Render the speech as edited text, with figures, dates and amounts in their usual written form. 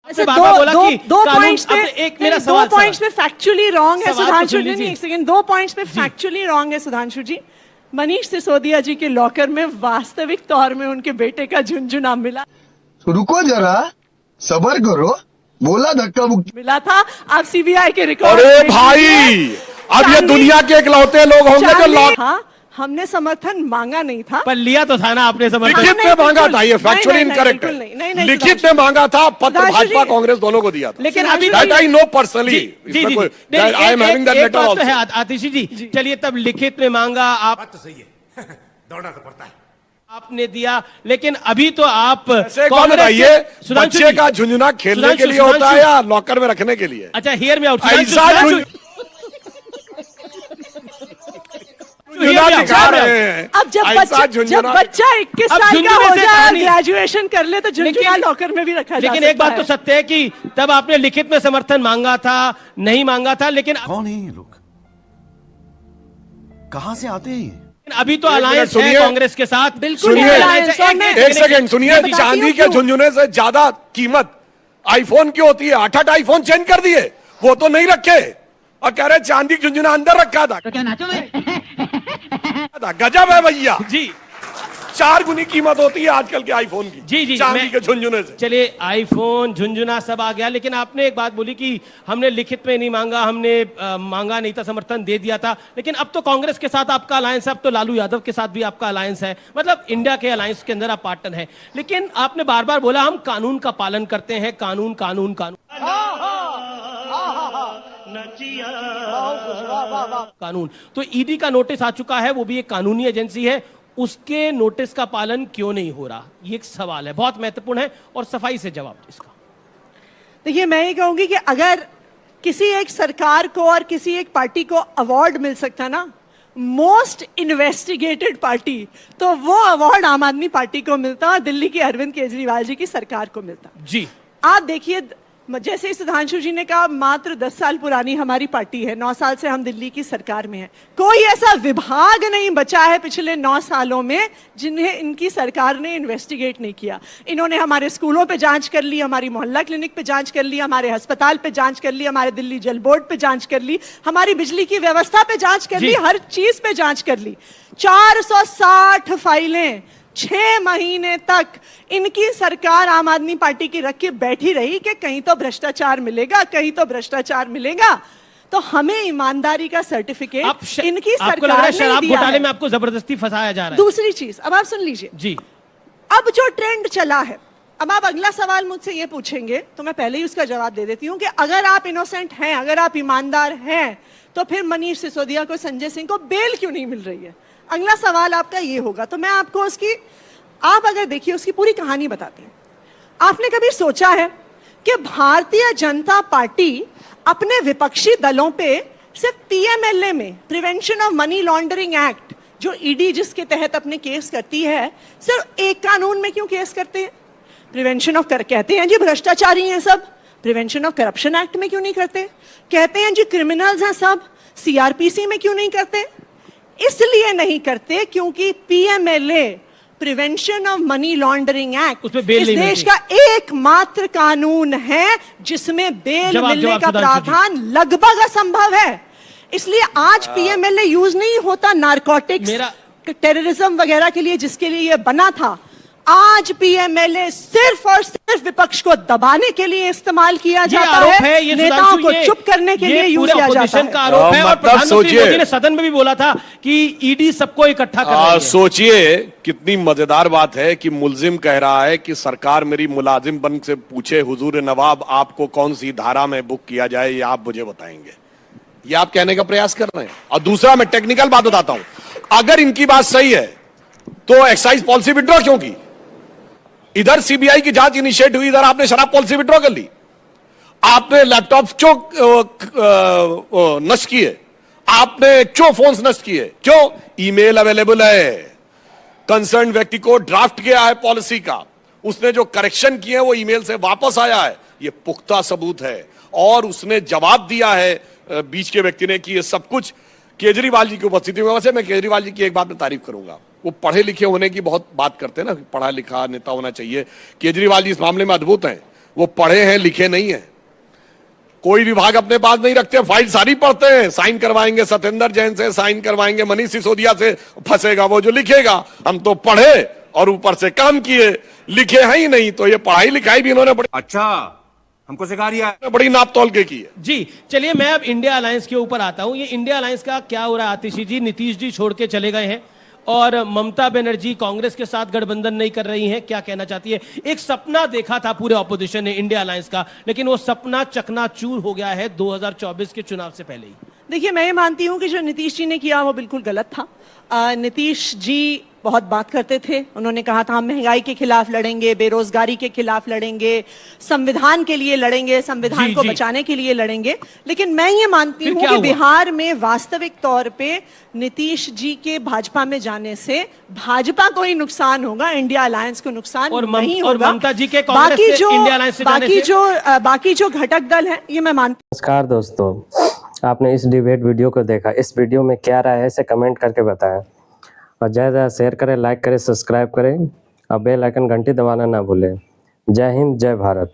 दो पॉइंट्स पे factually wrong है सुधांशु जी। एक सेकंड, 2 पॉइंट्स पे फैक्चुअली रॉन्ग है सुधांशु जी। मनीष सिसोदिया जी के लॉकर में वास्तविक तौर में उनके बेटे का झुनझुना मिला। तो रुको जरा, सबर करो, बोला धक्का मुक्की मिला था। आप सीबीआई के रिकॉर्ड। अरे भाई, अब ये दुनिया के इकलौते लोग होंगे जो लॉक। हाँ, हमने समर्थन मांगा नहीं था, पर लिया तो था ना आपने समर्थन। लिखित में मांगा था, ये फैक्चुअली इनकरेक्ट है। लिखित में मांगा था, पत्र भाजपा कांग्रेस दोनों को दिया था। लेकिन अभी I know personally, I am having that letter also. Atishi ji, चलिए तब लिखित में मांगा, आप बात तो सही है, दौड़ना तो पड़ता है, आपने दिया। लेकिन अभी तो आप बताइए, बच्चे का झुंझुना खेलने के लिए होता है या लॉकर में रखने के लिए? अच्छा, हियर में आउट। अब जब बच्चा 21 साल का हो जाए, ग्रेजुएशन कर ले, तो झुनझुना लॉकर में भी रखा जा सकता है। लेकिन एक बात तो सत्य है कि तब आपने लिखित में समर्थन मांगा था, नहीं मांगा था। लेकिन कौन है ये लोग, कहां से आते हैं? अभी तो अलायंस है कांग्रेस के साथ। बिल्कुल, एक सेकंड सुनिए। चांदी के झुनझुने से ज्यादा कीमत आईफोन की होती है। 8 आईफोन चेंज कर दिए, वो तो नहीं रखे, और कह रहे चांदी की झुनझुना अंदर रखा था। तो क्या नाचो में? गजब है भैया जी। 4 गुनी कीमत होती है आजकल के आईफोन की। जी जी, चांदी के झुनझुने से। चलिए, आईफोन, झुनझुना सब आ गया। लेकिन आपने एक बात बोली कि हमने लिखित में नहीं मांगा, हमने मांगा नहीं था, समर्थन दे दिया था। लेकिन अब तो कांग्रेस के साथ आपका अलायंस है, अब तो लालू यादव के साथ भी आपका अलायंस है, मतलब इंडिया के अलायंस के अंदर आप पार्टनर हैं। लेकिन आपने बार बार बोला हम कानून का पालन करते हैं, कानून कानून कानून कानून। तो ईडी का नोटिस आ चुका है, वो भी एक कानूनी एजेंसी है, उसके नोटिस का पालन क्यों नहीं हो रहा, ये एक सवाल है, बहुत महत्वपूर्ण है, और सफाई से जवाब इसका। देखिए, मैं ये कहूंगी कि अगर किसी एक सरकार को और किसी एक पार्टी को अवार्ड मिल सकता ना, मोस्ट इन्वेस्टिगेटेड पार्टी, तो वो अवार्ड आम आदमी पार्टी को मिलता और दिल्ली की अरविंद केजरीवाल जी की सरकार को मिलता। जी, आप देखिए, जैसे सुधांशु जी ने कहा, मात्र 10 साल पुरानी हमारी पार्टी है, 9 साल से हम दिल्ली की सरकार में हैं। कोई ऐसा विभाग नहीं बचा है पिछले 9 सालों में जिन्हें इनकी सरकार ने इन्वेस्टिगेट नहीं किया। इन्होंने हमारे स्कूलों पे जांच कर ली, हमारी मोहल्ला क्लिनिक पे जांच कर ली, हमारे अस्पताल पे जांच कर ली, हमारे दिल्ली जल बोर्ड पे जांच कर ली, हमारी बिजली की व्यवस्था पे जांच कर ली, हर चीज पे जांच कर ली। 460 फाइलें 6 महीने तक इनकी सरकार आम आदमी पार्टी की रख के बैठी रही कि कहीं तो भ्रष्टाचार मिलेगा, कहीं तो भ्रष्टाचार मिलेगा। तो हमें ईमानदारी का सर्टिफिकेट इनकी सरकार ने शराब दिया घोटाले है। में आपको जबरदस्ती फंसाया जा रहा है। दूसरी चीज, अब आप सुन लीजिए जी। अब जो ट्रेंड चला है, अब आप अगला सवाल मुझसे ये पूछेंगे तो मैं पहले ही उसका जवाब दे देती हूं कि अगर आप इनोसेंट हैं, अगर आप ईमानदार हैं, तो फिर मनीष सिसोदिया को, संजय सिंह को बेल क्यों नहीं मिल रही है? अगला सवाल आपका ये होगा। तो मैं आपको उसकी, आप अगर देखिए, उसकी पूरी कहानी बताती हूं। आपने कभी सोचा है कि भारतीय जनता पार्टी अपने विपक्षी दलों पे सिर्फ पीएमएलए में, prevention of money laundering act, जो ईडी जिसके तहत अपने केस करती है, सिर्फ एक कानून में क्यों केस करते हैं? प्रिवेंशन ऑफ कहते हैं जी भ्रष्टाचारी हैं सब, प्रिवेंशन ऑफ करप्शन एक्ट में क्यों नहीं करते? कहते हैं जी क्रिमिनल्स हैं सब, सीआरपीसी में क्यों नहीं करते? इसलिए नहीं करते क्योंकि PMLA, prevention of money laundering act, इस देश का एकमात्र कानून है जिसमें बेल मिलने का प्रावधान लगभग असंभव है। इसलिए आज पीएमएलए यूज नहीं होता नारकोटिक्स, टेररिज्म वगैरह के लिए, जिसके लिए यह बना था। आज पीएमएलए सिर्फ और सिर्फ विपक्ष को दबाने के लिए इस्तेमाल किया जाता है, नेताओं को चुप करने के लिए यूज किया जाता है। का आरोप है, और प्रधानमंत्री मोदी ने सदन में भी बोला था कि ईडी सबको इकट्ठा कर रही है। सोचिए कितनी मजेदार बात है कि मुल्जिम कह रहा है कि सरकार मेरी मुलाजिम बन से पूछे, हुजूर नवाब आपको कौन सी धारा में बुक किया जाए, ये आप मुझे बताएंगे। ये आप कहने का प्रयास कर रहे हैं। और दूसरा, मैं टेक्निकल बात बताता हूं, अगर इनकी बात सही है तो एक्साइज पॉलिसी विड्रॉ क्यों की? इधर सीबीआई की जांच इनिशिएट हुई, इधर आपने शराब पॉलिसी विड्रॉ कर ली, आपने लैपटॉप क्यों नष्ट किए, आपने क्यों फोन्स नष्ट किए? क्यों? ईमेल अवेलेबल है, कंसर्न व्यक्ति को ड्राफ्ट किया है पॉलिसी का, उसने जो करेक्शन किए वो ईमेल से वापस आया है, ये पुख्ता सबूत है। और उसने जवाब दिया है बीच के व्यक्ति ने कि ये सब कुछ केजरीवाल जी की उपस्थिति में। वैसे मैं केजरीवाल जी की एक बात में तारीफ करूंगा, वो पढ़े लिखे होने की बहुत बात करते हैं ना, पढ़ा लिखा नेता होना चाहिए। केजरीवाल जी इस मामले में अद्भुत हैं, वो पढ़े हैं लिखे नहीं है। कोई विभाग अपने पास नहीं रखते, फाइल सारी पढ़ते हैं, साइन करवाएंगे सत्येंद्र जैन से, साइन करवाएंगे मनीष सिसोदिया से, फंसेगा वो जो लिखेगा। हम तो पढ़े और ऊपर से काम किए, लिखे हैं ही नहीं। तो ये पढ़ाई लिखाई भी इन्होंने बड़ी अच्छा हमको सिखा रिया है। बड़ी नाप तोल के की है। जी चलिए, मैं अब इंडिया अलायंस के ऊपर आता हूं। ये इंडिया अलायंस का क्या हो रहा है आतिशी जी? नीतीश जी छोड़ के चले गए हैं और ममता बनर्जी कांग्रेस के साथ गठबंधन नहीं कर रही हैं, क्या कहना चाहती है? एक सपना देखा था पूरे ऑपोजिशन ने इंडिया अलायंस का, लेकिन वो सपना चकनाचूर हो गया है 2024 के चुनाव से पहले ही। देखिए, मैं ये मानती हूं कि जो नीतीश जी ने किया वो बिल्कुल गलत था। नीतीश जी बहुत बात करते थे, उन्होंने कहा था हम महंगाई के खिलाफ लड़ेंगे, बेरोजगारी के खिलाफ लड़ेंगे, संविधान के लिए लड़ेंगे, संविधान को बचाने के लिए लड़ेंगे। लेकिन मैं ये मानती हूं कि बिहार में वास्तविक तौर पे नीतीश जी के भाजपा में जाने से भाजपा को ही नुकसान होगा, इंडिया अलायंस को नुकसान नहीं होगा। और ममता जी के कांग्रेस से इंडिया अलायंस से जाने से बाकी जो घटक दल है, ये मैं मानती हूं। नमस्कार दोस्तों, आपने इस डिबेट वीडियो को देखा। इस वीडियो में क्या राय है इसे कमेंट करके बताएं और ज़्यादा शेयर करें, लाइक करें, सब्सक्राइब करें और बेल आइकन घंटी दबाना ना भूलें। जय हिंद, जय भारत।